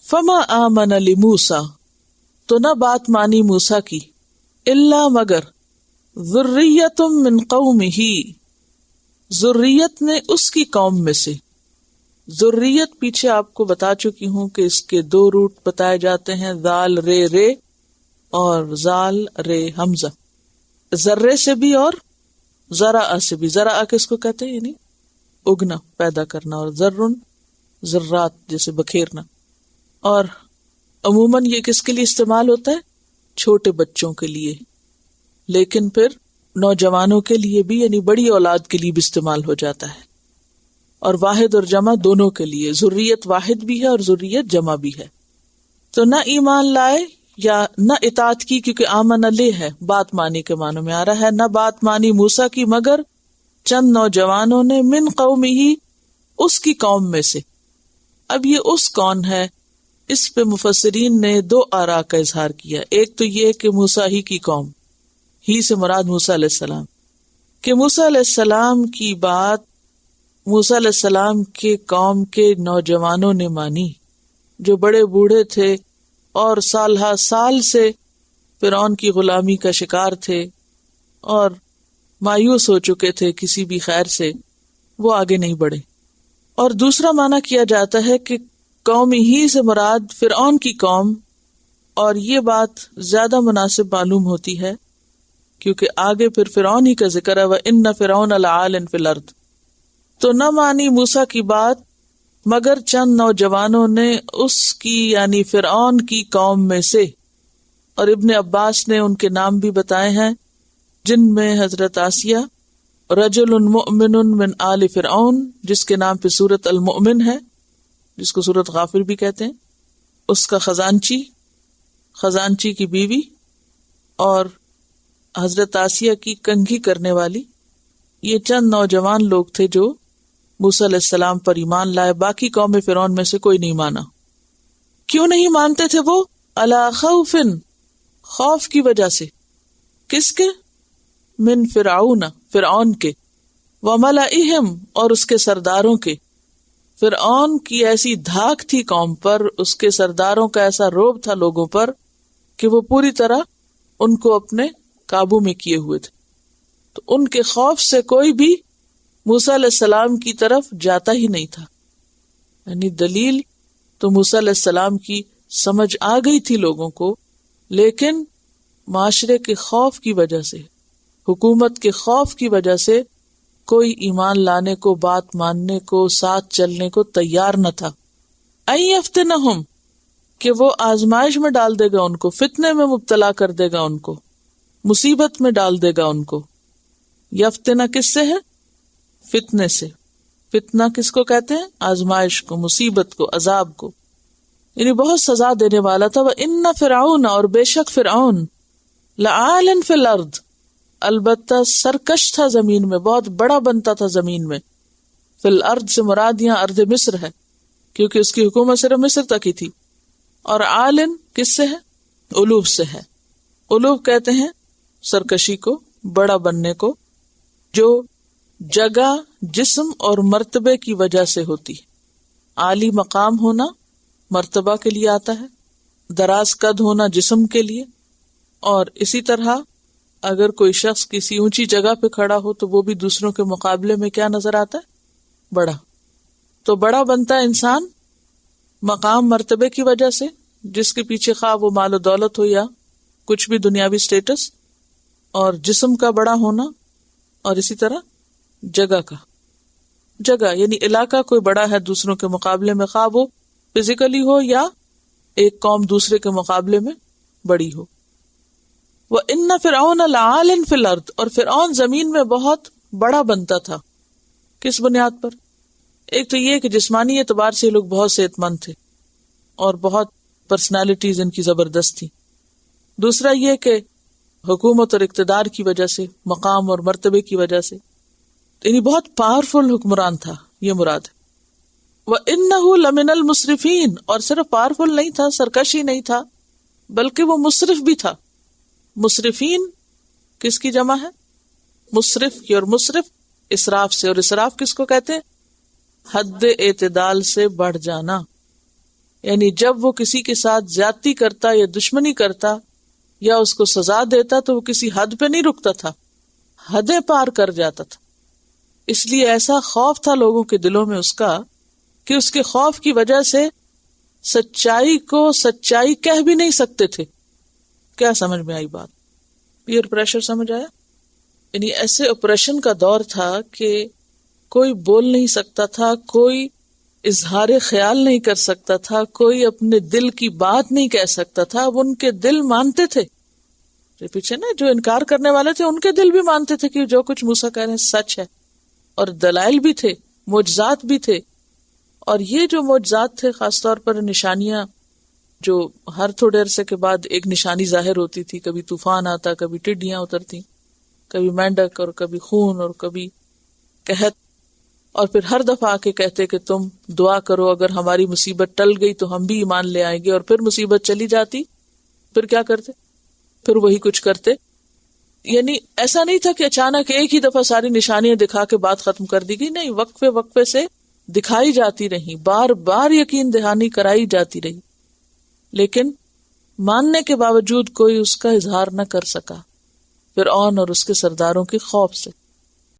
فما آمن لموسیٰ، تو نہ بات مانی موسیٰ کی، الا مگر ذریۃ من قومہ، ذریت نے اس کی قوم میں سے. ذریت پیچھے آپ کو بتا چکی ہوں کہ اس کے دو روٹ بتائے جاتے ہیں، ذال رے رے اور ذال رے حمزہ. ذرے سے بھی اور ذرا سے بھی. ذرا کس کو کہتے ہیں؟ یعنی اگنا، پیدا کرنا، اور ذرن ذرات جیسے بکھیرنا. اور عموماً یہ کس کے لیے استعمال ہوتا ہے؟ چھوٹے بچوں کے لیے، لیکن پھر نوجوانوں کے لیے بھی، یعنی بڑی اولاد کے لیے بھی استعمال ہو جاتا ہے. اور واحد اور جمع دونوں کے لیے، ذریت واحد بھی ہے اور ذریت جمع بھی ہے. تو نہ ایمان لائے یا نہ اطاعت کی، کیونکہ آمن لے ہے، بات مانی کے معنوں میں آ رہا ہے. نہ بات مانی موسیٰ کی مگر چند نوجوانوں نے، من قومہ، اس کی قوم میں سے. اب یہ اس کون ہے؟ اس پہ مفسرین نے دو آراء کا اظہار کیا. ایک تو یہ کہ موسیٰ ہی کی قوم، ہی سے مراد موسیٰ علیہ السلام، کہ موسیٰ علیہ السلام کی بات موسیٰ علیہ السلام کے قوم کے نوجوانوں نے مانی، جو بڑے بوڑھے تھے اور سال ہا سال سے فرعون کی غلامی کا شکار تھے اور مایوس ہو چکے تھے کسی بھی خیر سے، وہ آگے نہیں بڑھے. اور دوسرا معنی کیا جاتا ہے کہ قوم ہی سے مراد فرعون کی قوم، اور یہ بات زیادہ مناسب معلوم ہوتی ہے کیونکہ آگے پھر فرعون ہی کا ذکر ہے، وَإِنَّ فِرْعَوْنَ لَعَالٍ فِي الْأَرْضِ. تو نہ مانی موسیٰ کی بات مگر چند نوجوانوں نے اس کی، یعنی فرعون کی قوم میں سے. اور ابن عباس نے ان کے نام بھی بتائے ہیں، جن میں حضرت آسیہ، رجل مؤمن من آل فرعون، جس کے نام پہ سورۃ المؤمن ہے، جس کو سورۃ غافر بھی کہتے ہیں، اس کا خزانچی کی بیوی، اور حضرت آسیہ کی کنگھی کرنے والی. یہ چند نوجوان لوگ تھے جو موسیٰ علیہ السلام پر ایمان لائے. باقی قوم فرعون میں سے کوئی نہیں مانا. کیوں نہیں مانتے تھے وہ؟ علی خوف، خوف کی وجہ سے. کس کے؟ من فرعون، فرعون کے، وملئہم، اور اس کے سرداروں کے. فرعون کی ایسی دھاک تھی قوم پر، اس کے سرداروں کا ایسا روب تھا لوگوں پر کہ وہ پوری طرح ان کو اپنے قابو میں کیے ہوئے تھے. تو ان کے خوف سے کوئی بھی موسیٰ علیہ السلام کی طرف جاتا ہی نہیں تھا. یعنی دلیل تو موسیٰ علیہ السلام کی سمجھ آ گئی تھی لوگوں کو، لیکن معاشرے کے خوف کی وجہ سے، حکومت کے خوف کی وجہ سے کوئی ایمان لانے کو، بات ماننے کو، ساتھ چلنے کو تیار نہ تھا. ان یفتنہم، کہ وہ آزمائش میں ڈال دے گا ان کو، فتنے میں مبتلا کر دے گا ان کو، مصیبت میں ڈال دے گا ان کو. یفتنہ کس سے ہے؟ فتنے سے. فتنہ کس کو کہتے ہیں؟ آزمائش کو، مصیبت کو، عذاب کو، یعنی بہت سزا دینے والا تھا. وَإِنَّ فِرْعَوْنَ، اور بے شک فرعون، لَعَالٍ فِي الْأَرْضِ، البتہ سرکش تھا زمین میں، بہت بڑا بنتا تھا زمین میں. فی الارض سے مراد یہاں ارض مصر ہے، کیونکہ اس کی حکومت صرف مصر تک ہی تھی. اور عالن کس سے ہے؟ علوف سے ہے. علوف کہتے ہیں سرکشی کو، بڑا بننے کو، جو جگہ، جسم اور مرتبے کی وجہ سے ہوتی. عالی مقام ہونا مرتبہ کے لیے آتا ہے، دراز قد ہونا جسم کے لیے. اور اسی طرح اگر کوئی شخص کسی اونچی جگہ پہ کھڑا ہو تو وہ بھی دوسروں کے مقابلے میں کیا نظر آتا ہے؟ بڑا. تو بڑا بنتا ہے انسان مقام مرتبے کی وجہ سے، جس کے پیچھے خواہ وہ مال و دولت ہو یا کچھ بھی دنیاوی سٹیٹس. اور جسم کا بڑا ہونا، اور اسی طرح جگہ کا، جگہ یعنی علاقہ کوئی بڑا ہے دوسروں کے مقابلے میں، خواہ وہ فزیکلی ہو یا ایک قوم دوسرے کے مقابلے میں بڑی ہو. وَإِنَّ فِرْعَوْنَ لَعَالٍ فِي الْأَرْضِ، اور فرعون زمین میں بہت بڑا بنتا تھا. کس بنیاد پر؟ ایک تو یہ کہ جسمانی اعتبار سے لوگ بہت صحت مند تھے اور بہت پرسنالٹیز ان کی زبردست تھی. دوسرا یہ کہ حکومت اور اقتدار کی وجہ سے، مقام اور مرتبے کی وجہ سے، یعنی بہت پاورفل حکمران تھا، یہ مراد ہے. وَإِنَّهُ لَمِنَ الْمُسْرِفِينَ، اور صرف پاورفل نہیں تھا، سرکش ہی نہیں تھا، بلکہ وہ مسرف بھی تھا. مسرفین کس کی جمع ہے؟ مسرف کی. اور مسرف اسراف سے، اور اسراف کس کو کہتے ہیں؟ حد اعتدال سے بڑھ جانا. یعنی جب وہ کسی کے ساتھ زیادتی کرتا یا دشمنی کرتا یا اس کو سزا دیتا تو وہ کسی حد پہ نہیں رکتا تھا، حدیں پار کر جاتا تھا. اس لیے ایسا خوف تھا لوگوں کے دلوں میں اس کا کہ اس کے خوف کی وجہ سے سچائی کو سچائی کہہ بھی نہیں سکتے تھے. کیا سمجھ میں آئی بات؟ پیئر پریشر سمجھ آیا؟ یعنی ایسے اپریشن کا دور تھا کہ کوئی بول نہیں سکتا تھا، کوئی اظہار خیال نہیں کر سکتا تھا، کوئی اپنے دل کی بات نہیں کہہ سکتا تھا. اب ان کے دل مانتے تھے، پیچھے نا جو انکار کرنے والے تھے ان کے دل بھی مانتے تھے کہ جو کچھ موسیٰ کہہ رہے ہیں سچ ہے، اور دلائل بھی تھے، معجزات بھی تھے. اور یہ جو معجزات تھے خاص طور پر نشانیاں جو ہر تھوڑے عرصے کے بعد ایک نشانی ظاہر ہوتی تھی، کبھی طوفان آتا، کبھی ٹڈیاں اترتی، کبھی مینڈک اور کبھی خون اور کبھی قحط، اور پھر ہر دفعہ آ کے کہتے کہ تم دعا کرو، اگر ہماری مصیبت ٹل گئی تو ہم بھی ایمان لے آئیں گے. اور پھر مصیبت چلی جاتی، پھر کیا کرتے؟ پھر وہی کچھ کرتے. یعنی ایسا نہیں تھا کہ اچانک ایک ہی دفعہ ساری نشانیاں دکھا کے بات ختم کر دی گئی، نہیں، وقفے وقفے سے دکھائی جاتی رہی، بار بار یقین دہانی کرائی جاتی رہی، لیکن ماننے کے باوجود کوئی اس کا اظہار نہ کر سکا فرعون اور اس کے سرداروں کے خوف سے.